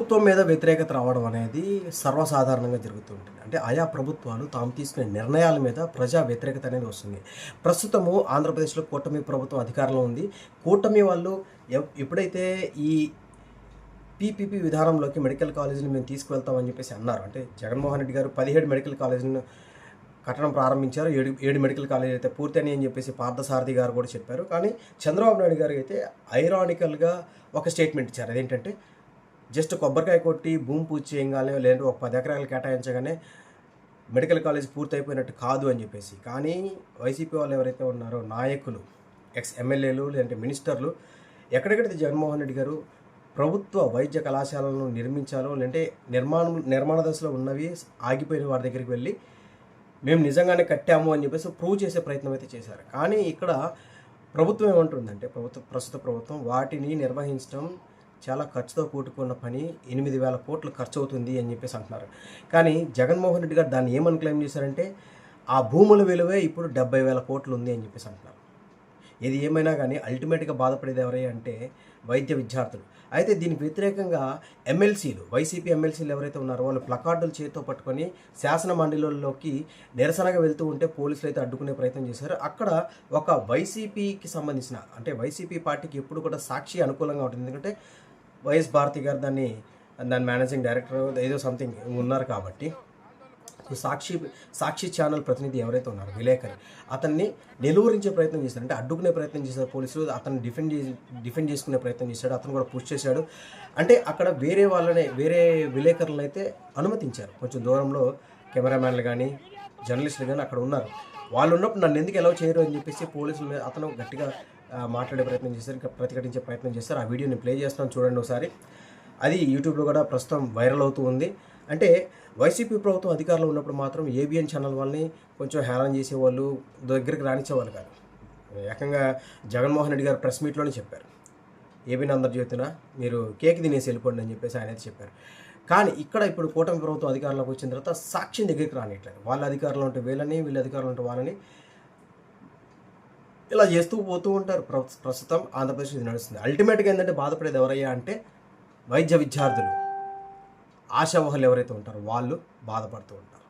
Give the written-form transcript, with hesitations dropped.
ప్రభుత్వం మీద వ్యతిరేకత రావడం అనేది సర్వసాధారణంగా జరుగుతూ ఉంటుంది. అంటే ఆయా ప్రభుత్వాలు తాము తీసుకునే నిర్ణయాల మీద ప్రజా వ్యతిరేకత అనేది వస్తుంది. ప్రస్తుతము ఆంధ్రప్రదేశ్లో కూటమి ప్రభుత్వం అధికారంలో ఉంది. కూటమి వాళ్ళు ఎప్పుడైతే ఈ పీపీపీ విధానంలోకి మెడికల్ కాలేజీని మేము తీసుకువెళ్తామని చెప్పేసి అన్నారు. అంటే జగన్మోహన్ రెడ్డి గారు 17 మెడికల్ కాలేజీలను కట్టడం ప్రారంభించారు. 7 మెడికల్ కాలేజీ అయితే పూర్తయినాయి అని చెప్పేసి పార్థసారథి గారు కూడా చెప్పారు. కానీ చంద్రబాబు నాయుడు గారు అయితే ఐరానికల్గా ఒక స్టేట్మెంట్ ఇచ్చారు. అదేంటంటే జస్ట్ కొబ్బరికాయ కొట్టి భూమి పూజ చేయగానే లేదంటే ఒక 10 ఎకరాలు కేటాయించగానే మెడికల్ కాలేజ్ పూర్తయిపోయినట్టు కాదు అని చెప్పేసి. కానీ వైసీపీ వాళ్ళు ఎవరైతే ఉన్నారో నాయకులు, ఎక్స్ ఎమ్మెల్యేలు లేదంటే మినిస్టర్లు ఎక్కడెక్కడైతే జగన్మోహన్ రెడ్డి గారు ప్రభుత్వ వైద్య కళాశాలను నిర్మించాలో లేదంటే నిర్మాణ దశలో ఉన్నవి ఆగిపోయిన వారి దగ్గరికి వెళ్ళి మేము నిజంగానే కట్టాము అని చెప్పేసి ప్రూవ్ చేసే ప్రయత్నం అయితే చేశారు. కానీ ఇక్కడ ప్రభుత్వం ఏమంటుందంటే ప్రస్తుత ప్రభుత్వం వాటిని నిర్వహించడం చాలా ఖర్చుతో కూడుకున్న పని, 8,000 కోట్లు ఖర్చు అవుతుంది అని చెప్పేసి అంటున్నారు. కానీ జగన్మోహన్ రెడ్డి గారు దాన్ని ఏమని క్లెయిమ్ చేశారంటే ఆ భూముల విలువే ఇప్పుడు 70,000 కోట్లు ఉంది అని చెప్పేసి అంటున్నారు. ఇది ఏమైనా కానీ అల్టిమేట్గా బాధపడేది ఎవరై అంటే వైద్య విద్యార్థులు. అయితే దీనికి వ్యతిరేకంగా ఎమ్మెల్సీలు, వైసీపీ ఎమ్మెల్సీలు ఎవరైతే ఉన్నారో వాళ్ళు ప్లకార్డులు చేతితో పట్టుకొని శాసన మండలిలోకి నిరసనగా వెళ్తూ ఉంటే పోలీసులు అయితే అడ్డుకునే ప్రయత్నం చేశారు. అక్కడ ఒక వైసీపీకి సంబంధించిన అంటే వైసీపీ పార్టీకి ఎప్పుడు కూడా సాక్షి అనుకూలంగా ఉంటుంది. ఎందుకంటే వైఎస్ భారతి గారు దాని మేనేజింగ్ డైరెక్టర్ ఏదో సంథింగ్ ఉన్నారు కాబట్టి సాక్షి ఛానల్ ప్రతినిధి ఎవరైతే ఉన్నారో విలేకరి అతన్ని నిలువరించే ప్రయత్నం చేశారు. అంటే అడ్డుకునే ప్రయత్నం చేశారు పోలీసులు. అతన్ని డిఫెండ్ చేసుకునే ప్రయత్నం చేశాడు. అతను కూడా పుష్ చేశాడు. అంటే అక్కడ వేరే విలేకరులను అయితే అనుమతించారు. కొంచెం దూరంలో కెమెరామ్యాన్లు కానీ జర్నలిస్టులు కానీ అక్కడ ఉన్నారు. వాళ్ళు ఉన్నప్పుడు నన్ను ఎందుకు ఎలా చేయరు అని చెప్పేసి పోలీసుల మీద అతను గట్టిగా మాట్లాడే ప్రయత్నం చేశారు, ఇంకా ప్రతిఘటించే ప్రయత్నం చేశారు. ఆ వీడియోని ప్లే చేస్తున్నాను, చూడండి ఒకసారి. అది యూట్యూబ్లో కూడా ప్రస్తుతం వైరల్ అవుతూ ఉంది. అంటే వైసీపీ ప్రభుత్వం అధికారంలో ఉన్నప్పుడు మాత్రం ఏబిఎన్ ఛానల్ వాళ్ళని కొంచెం హేళన చేసేవాళ్ళు, దగ్గరికి రానిచ్చేవాళ్ళు కాదు. ఏకంగా జగన్మోహన్ రెడ్డి గారు ప్రెస్ మీట్లోనే చెప్పారు, ఏబిఎన్ ఆంధ్రజ్యోతిన మీరు కేక్ తినేసి వెళ్ళిపోండి అని చెప్పేసి ఆయన అయితే చెప్పారు. కానీ ఇక్కడ ఇప్పుడు కూటమి ప్రభుత్వం అధికారంలోకి వచ్చిన తర్వాత సాక్షిని దగ్గరికి రానిట్లేదు. వాళ్ళ అధికారంలో ఉంటే వీళ్ళని, వీళ్ళ అధికారంలో ఉంటే వాళ్ళని ఇలా చేస్తూ పోతూ ఉంటారు. ప్రస్తుతం ఆంధ్రప్రదేశ్ ఇది నడుస్తుంది. అల్టిమేట్గా ఏంటంటే బాధపడేది ఎవరయ్యా అంటే వైద్య విద్యార్థులు, ఆశావహులు ఎవరైతే ఉంటారో వాళ్ళు బాధపడుతూ ఉంటారు.